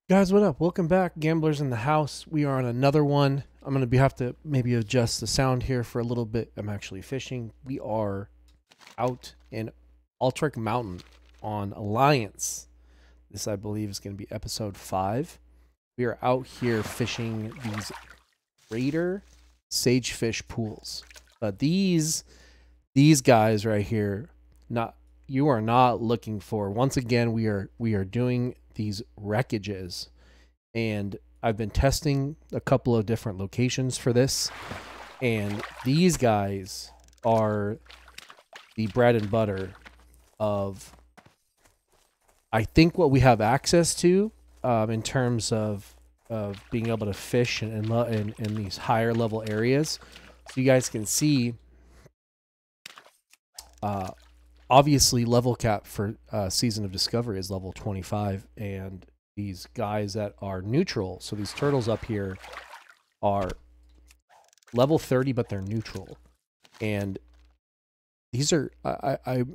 Guys, what up? Welcome back, Gamblers in the House. We are on another one. I'm gonna have to maybe adjust the sound here for a little bit. I'm actually fishing. We are out in Alterac Mountain on Alliance. This, I believe, is gonna be episode 5. We are out here fishing these Raider Sagefish pools. These guys right here, not you are not looking for. Once again, we are doing these wreckages, and I've been testing a couple of different locations for this, and these guys are the bread and butter of, I think, what we have access to in terms of being able to fish in these higher level areas. So you guys can see, obviously level cap for Season of Discovery is level 25, and these guys that are neutral, so these turtles up here are level 30, but they're neutral. And these are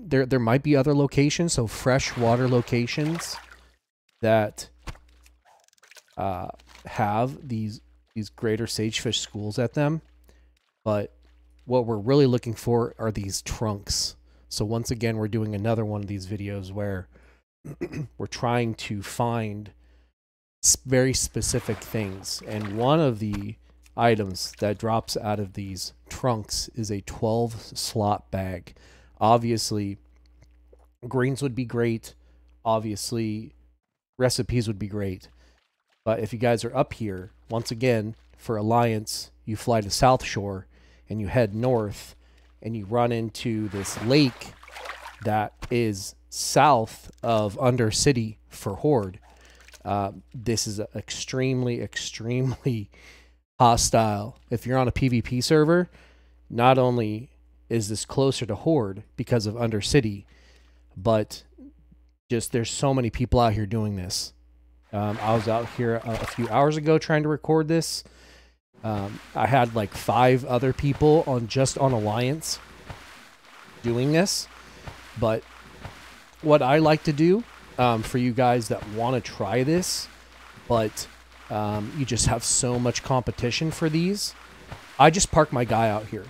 there might be other locations, so freshwater locations that have these greater sagefish schools at them, but what we're really looking for are these trunks. So once again, we're doing another one of these videos where we're trying to find very specific things. And one of the items that drops out of these trunks is a 12 slot bag. Obviously, greens would be great. Obviously, recipes would be great. But if you guys are up here, once again, for Alliance, you fly to South Shore and you head north, and you run into this lake that is south of Undercity for Horde. This is extremely, extremely hostile. If you're on a PvP server, not only is this closer to Horde because of Undercity, but just there's so many people out here doing this. I was out here a few hours ago trying to record this. I had like 5 other people on Alliance doing this, but what I like to do for you guys that want to try this, but you just have so much competition for these, I just park my guy out here.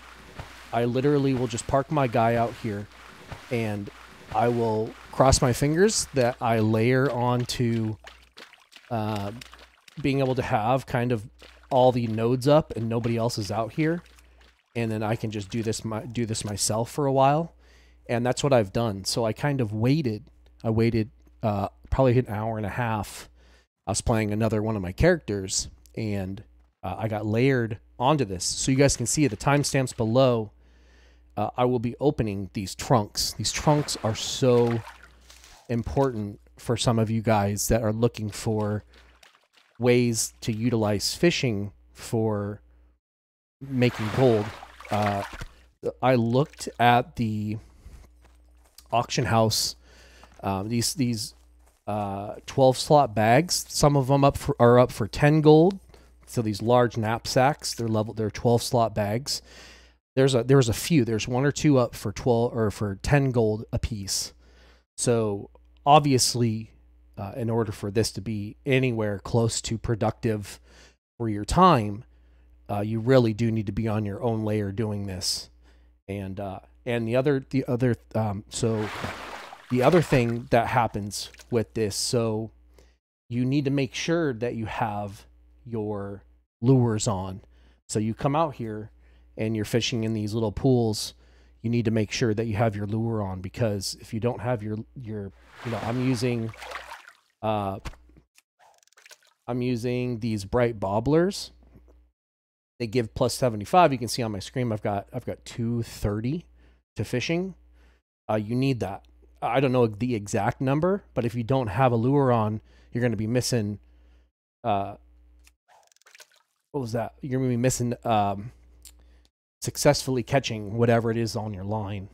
I literally will just park my guy out here, and I will cross my fingers that I layer onto being able to have kind of all the nodes up and nobody else is out here, and then I can just do this myself for a while. And that's what I've done. So I kind of waited. I waited probably an hour and a half. I was playing another one of my characters, and I got layered onto this. So you guys can see the timestamps below. I will be opening these trunks. These trunks are so important for some of you guys that are looking for ways to utilize fishing for making gold. I looked at the auction house, these 12 slot bags. Some of them are up for 10 gold. So these large knapsacks, they're 12 slot bags. There was a few. There's 1 or 2 up for 12 or for 10 gold a piece. So obviously, in order for this to be anywhere close to productive for your time, you really do need to be on your own layer doing this. And the other thing that happens with this, so you need to make sure that you have your lures on. So you come out here and you're fishing in these little pools, you need to make sure that you have your lure on, because if you don't have your I'm using these bright bobblers. They give plus 75. You can see on my screen I've got 230 to fishing. You need that. I don't know the exact number, but if you don't have a lure on, you're going to be missing. What was that? You're going to be missing successfully catching whatever it is on your line,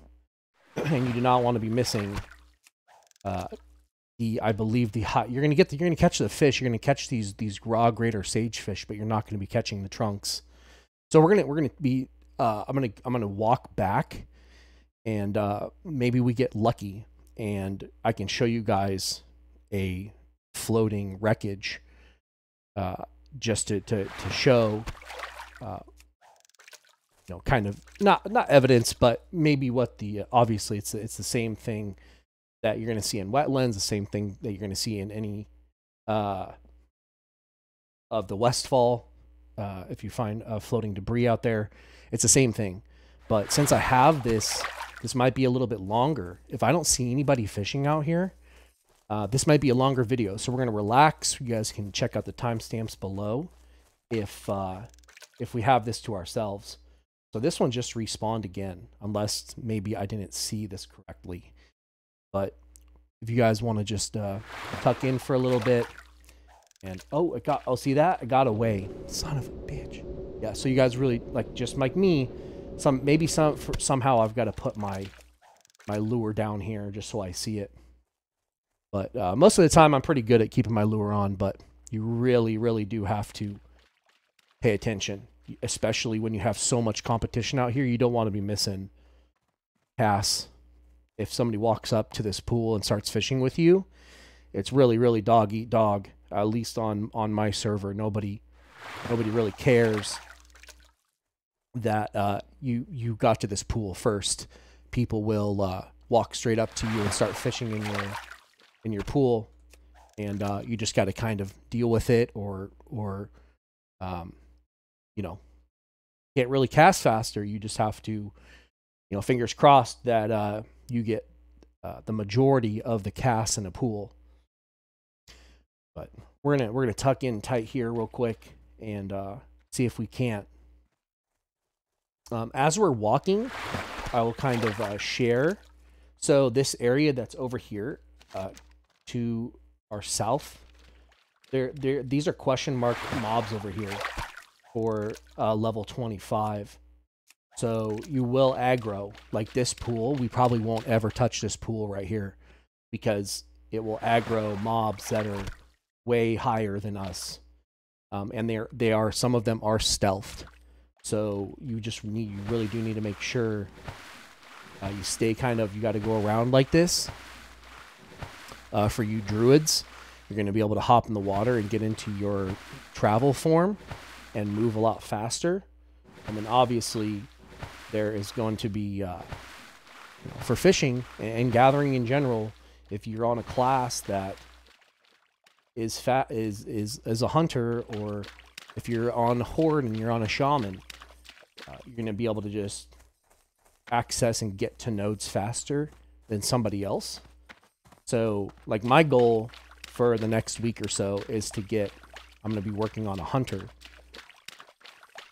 and you do not want to be missing. I believe you're going to catch the fish. You're going to catch these raw greater sagefish, but you're not going to be catching the trunks. So we're going to be I'm going to walk back, and maybe we get lucky and I can show you guys a floating wreckage just to show, kind of not evidence, but maybe what the obviously it's the same thing that you're going to see in wetlands, the same thing that you're going to see in any of the Westfall. If you find floating debris out there, it's the same thing. But since I have this might be a little bit longer. If I don't see anybody fishing out here, this might be a longer video. So we're going to relax. You guys can check out the timestamps below if we have this to ourselves. So this one just respawned again, unless maybe I didn't see this correctly. But if you guys want to just tuck in for a little bit, and see that? It got away. Son of a bitch. Yeah, so you guys really, just like me, somehow I've got to put my lure down here just so I see it. But most of the time I'm pretty good at keeping my lure on, but you really, really do have to pay attention, especially when you have so much competition out here. You don't want to be missing casts. If somebody walks up to this pool and starts fishing with you, it's really, really dog eat dog. At least on my server, nobody really cares that you got to this pool first. People will walk straight up to you and start fishing in your pool, and you just got to kind of deal with it, or can't really cast faster. You just have to, fingers crossed that you get the majority of the casts in a pool. But we're gonna tuck in tight here real quick and see if we can't. As we're walking, I will kind of share. So this area that's over here to our south, these are question mark mobs over here for level 25. So you will aggro, like this pool. We probably won't ever touch this pool right here because it will aggro mobs that are way higher than us, and some of them are stealthed. So you really do need to make sure you stay you got to go around like this. For you druids, you're going to be able to hop in the water and get into your travel form and move a lot faster. And then obviously there is going to be for fishing and gathering in general, if you're on a class that is a hunter, or if you're on Horde and you're on a shaman, you're going to be able to just access and get to nodes faster than somebody else. So like my goal for the next week or so is I'm going to be working on a hunter,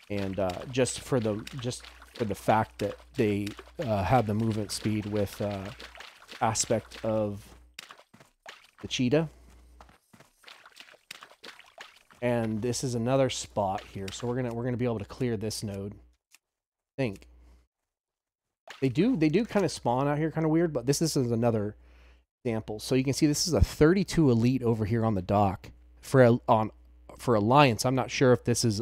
and just for the fact that they have the movement speed with aspect of the cheetah. And this is another spot here, so we're gonna be able to clear this node. I think they do kind of spawn out here, kind of weird, but this is another example. So you can see this is a 32 elite over here on the dock for Alliance. I'm not sure if this is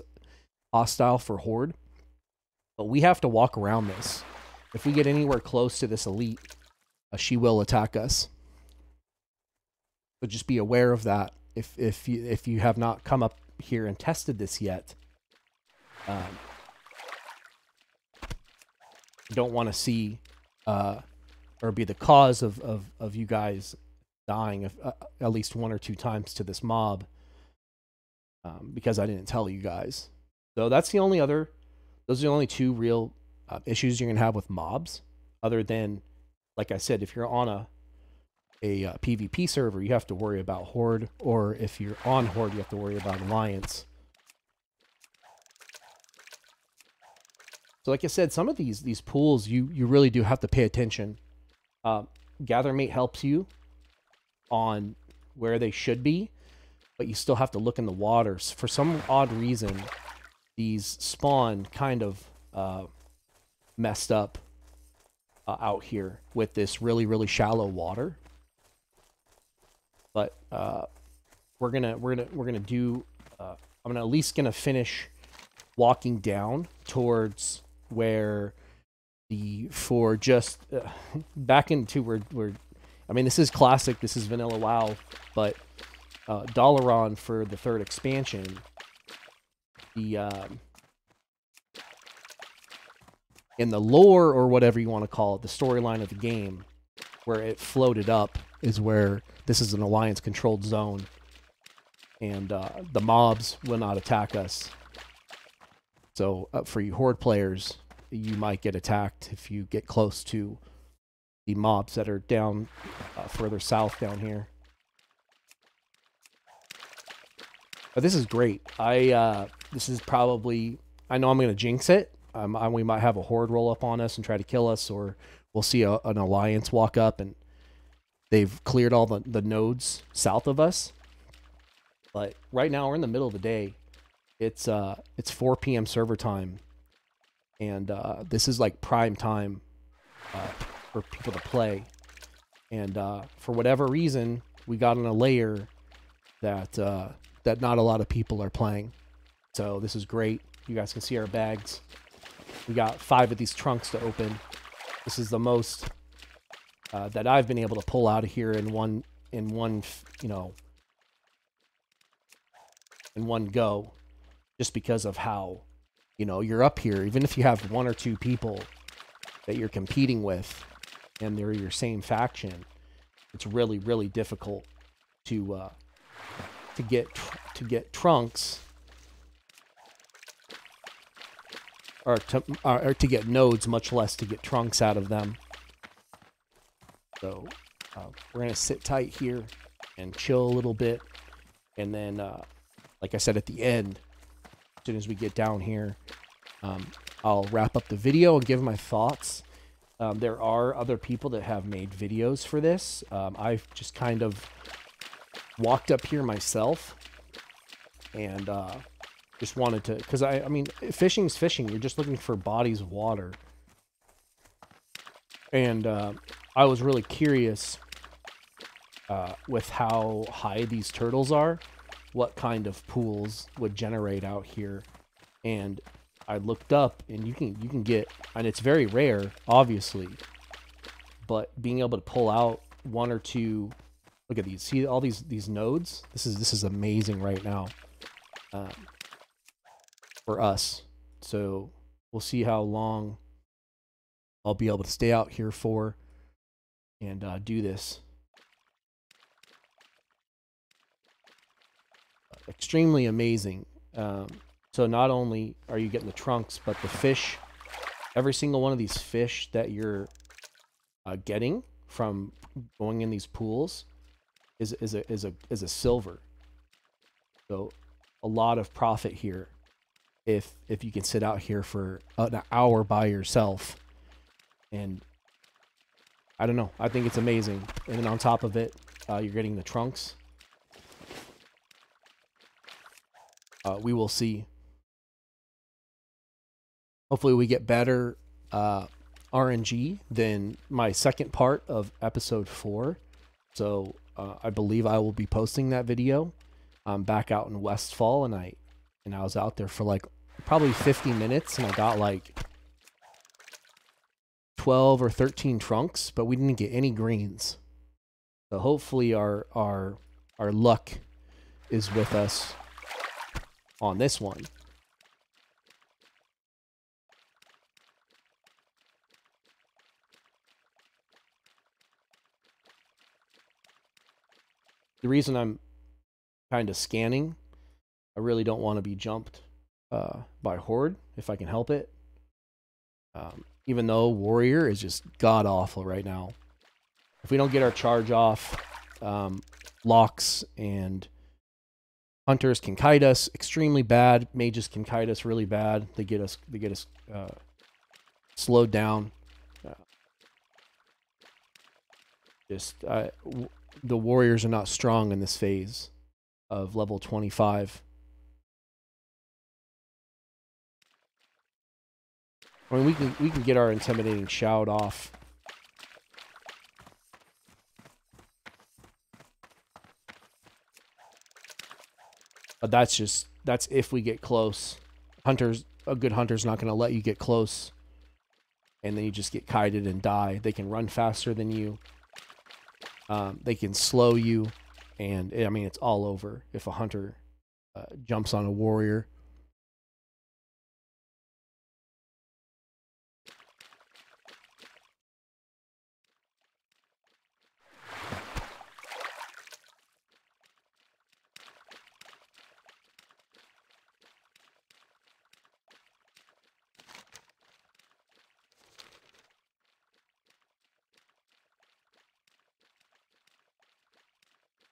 hostile for Horde, but we have to walk around this. If we get anywhere close to this elite, she will attack us. So just be aware of that. If you have not come up here and tested this yet, don't want to see or be the cause of you guys dying at least 1 or 2 times to this mob, because I didn't tell you guys. So those are the only 2 real issues you're gonna have with mobs, other than, like I said, if you're on a PvP server, you have to worry about Horde, or if you're on Horde, you have to worry about Alliance. So like I said, some of these pools, you really do have to pay attention. Gathermate helps you on where they should be, but you still have to look in the waters. For some odd reason, these spawn kind of messed up out here with this really, really shallow water. But we're gonna do. I'm at least gonna finish walking down towards where back into where I mean, this is classic. This is vanilla WoW, but Dalaran for the 3rd expansion, the in the lore, or whatever you want to call it, the storyline of the game, where it floated up, is where this is an Alliance controlled zone, and the mobs will not attack us. So for you Horde players, you might get attacked if you get close to the mobs that are down further south down here. But this is great. This is probably, I know I'm going to jinx it. We might have a Horde roll up on us and try to kill us, or we'll see an Alliance walk up and they've cleared all the nodes south of us. But right now we're in the middle of the day. It's 4 p.m. server time, and this is like prime time for people to play. And for whatever reason, we got on a layer that that not a lot of people are playing. So this is great. You guys can see our bags. We got 5 of these trunks to open. This is the most that I've been able to pull out of here in one go, just because of how, you're up here. Even if you have 1 or 2 people that you're competing with and they're your same faction, it's really, really difficult to get trunks, or to get nodes, much less to get trunks out of them. So we're gonna sit tight here and chill a little bit, and then like I said, at the end, as soon as we get down here, I'll wrap up the video and give my thoughts. There are other people that have made videos for this. I've just kind of walked up here myself and just wanted to, because I mean, fishing's fishing. You're just looking for bodies of water. And I was really curious with how high these turtles are, what kind of pools would generate out here. And I looked up, and you can get, and it's very rare, obviously, but being able to pull out 1 or 2. Look at these. See all these nodes? This is amazing right now for us. So we'll see how long I'll be able to stay out here for and do this. Extremely amazing. So not only are you getting the trunks, but the fish, every single one of these fish that you're getting from going in these pools is a silver. So a lot of profit here if you can sit out here for an hour by yourself. And I don't know, I think it's amazing. And then on top of it, you're getting the trunks. We will see. Hopefully we get better RNG than my second part of episode 4. So I believe I will be posting that video. I'm back out in Westfall, and I was out there for like probably 50 minutes, and I got like 12 or 13 trunks, but we didn't get any greens. So hopefully our luck is with us on this one. The reason I'm kind of scanning, I really don't want to be jumped by Horde if I can help it. Even though Warrior is just god-awful right now. If we don't get our charge off, Locks and Hunters can kite us extremely bad. Mages can kite us really bad. They get us slowed down. The warriors are not strong in this phase of level 25. I mean, we can get our intimidating shout off. But that's if we get close. A good hunter's not going to let you get close. And then you just get kited and die. They can run faster than you. They can slow you. And I mean, it's all over if a hunter jumps on a warrior.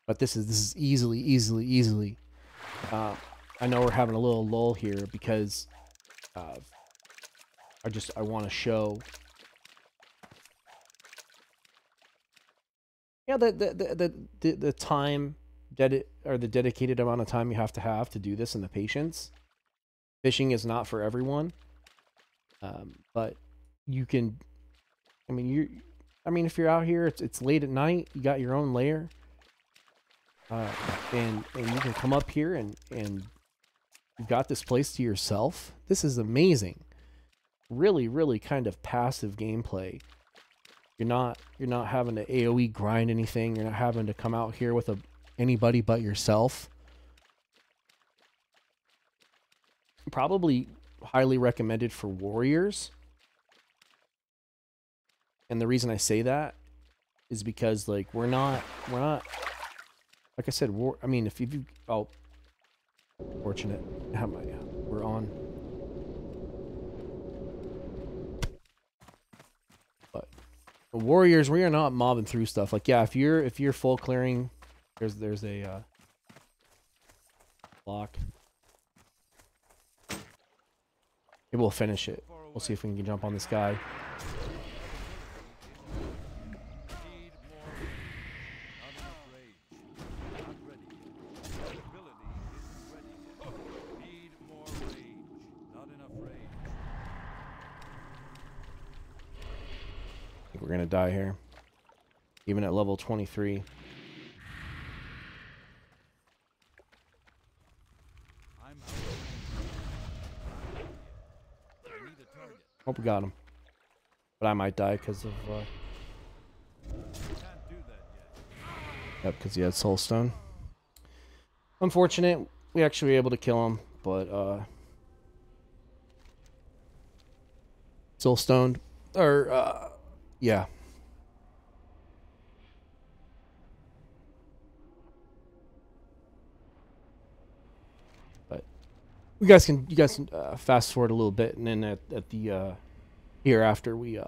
But this is easily. I know we're having a little lull here because I want to show. Yeah, the time or the dedicated amount of time you have to do this, and the patience. Fishing is not for everyone, but you can. I mean, if you're out here, it's late at night. You got your own lair. And you can come up here and you've got this place to yourself. This is amazing. Really kind of passive gameplay. You're not having to AoE grind anything. You're not having to come out here with anybody but yourself. Probably highly recommended for warriors. And the reason I say that is because like we're not like I said, I mean, if you fortunate. We're on. But the warriors, we are not mobbing through stuff. Like, yeah, if you're full clearing, there's a lock. Maybe we'll finish it. We'll see if we can jump on this guy. We're gonna die here, even at level 23. Hope we got him, but I might die because of yep, because he had soul stone. Unfortunate. We actually were able to kill him, but soul stoned, or yeah. But you guys can fast forward a little bit, and then at the here after we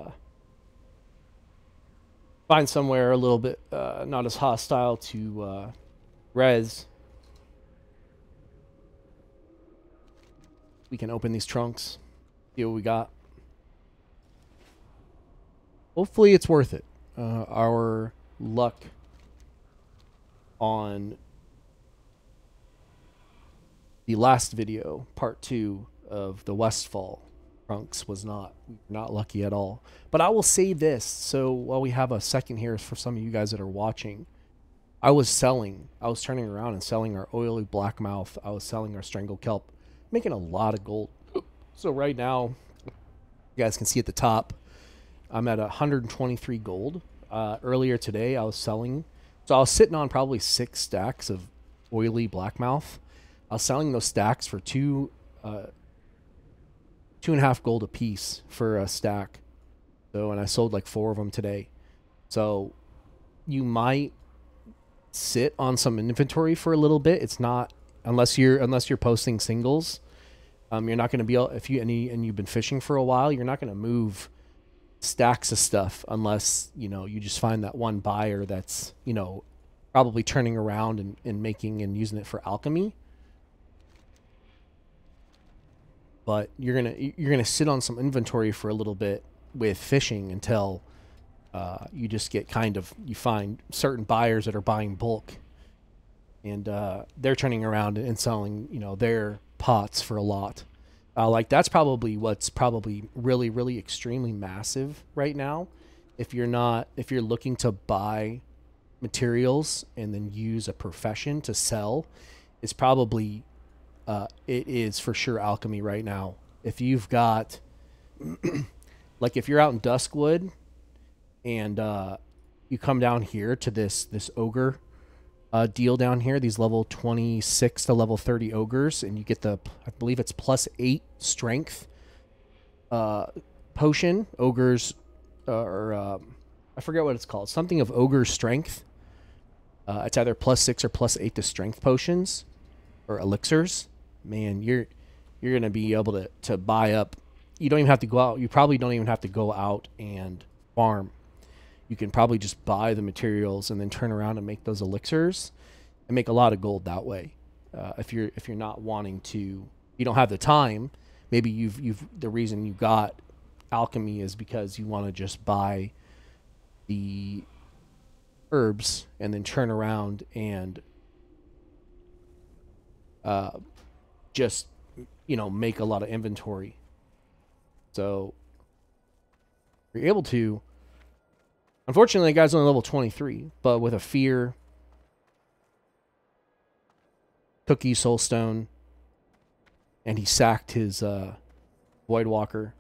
find somewhere a little bit not as hostile to res, we can open these trunks, see what we got. Hopefully it's worth it. Our luck on the last video, part 2 of the Westfall trunks, was not lucky at all. But I will say this, so while we have a second here for some of you guys that are watching, I was turning around and selling our oily blackmouth. I was selling our strangled kelp, making a lot of gold. So right now, you guys can see at the top, I'm at 123 gold. Earlier today, I was selling. So I was sitting on probably 6 stacks of oily blackmouth. I was selling those stacks for 2.5 gold a piece for a stack. So, and I sold like 4 of them today. So you might sit on some inventory for a little bit. It's not, unless you're posting singles. You're not going to be able, and you've been fishing for a while, you're not going to move stacks of stuff unless you just find that one buyer that's probably turning around and making and using it for alchemy. But you're gonna sit on some inventory for a little bit with fishing until you just get you find certain buyers that are buying bulk, and they're turning around and selling their pots for a lot. Like that's probably what's really extremely massive right now. If you're looking to buy materials and then use a profession to sell, it's probably it is for sure alchemy right now. If you've got like if you're out in Duskwood and you come down here to this ogre deal down here, these level 26 to level 30 ogres, and you get the, I believe it's +8 strength potion. Ogres, I forget what it's called. Something of ogre strength. It's either +6 or +8 to strength potions or elixirs. Man, you're gonna be able to buy up. You don't even have to go out. You probably don't even have to go out and farm. You can probably just buy the materials and then turn around and make those elixirs and make a lot of gold that way. If you're not wanting to, you don't have the time. Maybe the reason you got alchemy is because you want to just buy the herbs and then turn around and just, you know, make a lot of inventory. So you're able to. Unfortunately, the guy's only level 23, but with a fear, cookie, soulstone, and he sacked his void walker.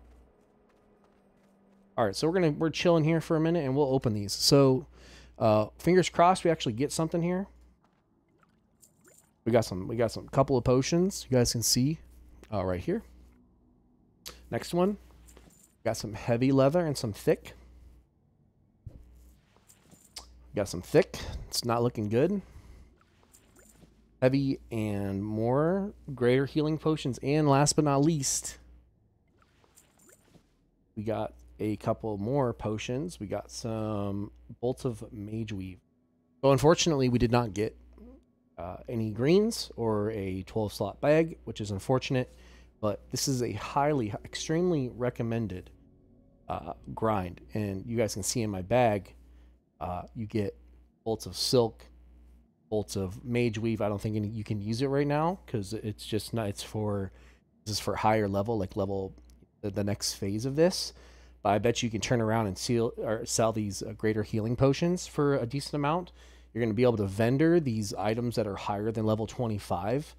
All right, so we're chilling here for a minute, and we'll open these. So, fingers crossed, we actually get something here. We got some couple of potions. You guys can see right here. Next one, got some heavy leather and some thick. Got some thick. It's not looking good. Heavy and more greater healing potions. And last but not least, we got a couple more potions. We got some bolts of mage weave. So unfortunately, we did not get any greens or a 12-slot bag, which is unfortunate. But this is a extremely recommended grind. And you guys can see in my bag, you get bolts of silk, bolts of mage weave. I don't think you can use it right now because it's just not. This is for higher level, like the next phase of this. But I bet you can turn around and sell these greater healing potions for a decent amount. You're going to be able to vendor these items that are higher than level 25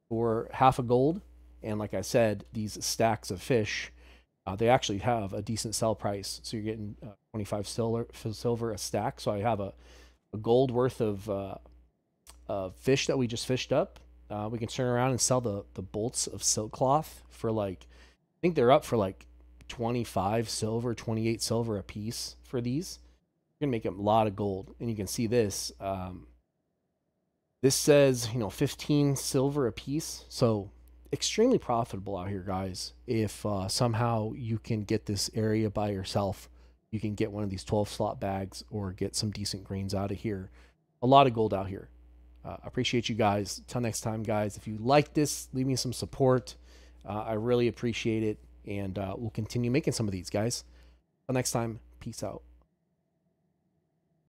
for half a gold. And like I said, these stacks of fish, they actually have a decent sell price. So you're getting 25 silver a stack. So I have a gold worth of fish that we just fished up. We can turn around and sell the bolts of silk cloth for like, I think they're up for like 25 silver, 28 silver a piece for these. You're gonna make a lot of gold. And you can see this. This says, 15 silver a piece. So extremely profitable out here, guys. If somehow you can get this area by yourself, you can get one of these 12-slot bags or get some decent greens out of here. A lot of gold out here. Appreciate you guys. Till next time, guys. If you like this, leave me some support. I really appreciate it. And we'll continue making some of these, guys. Till next time, peace out.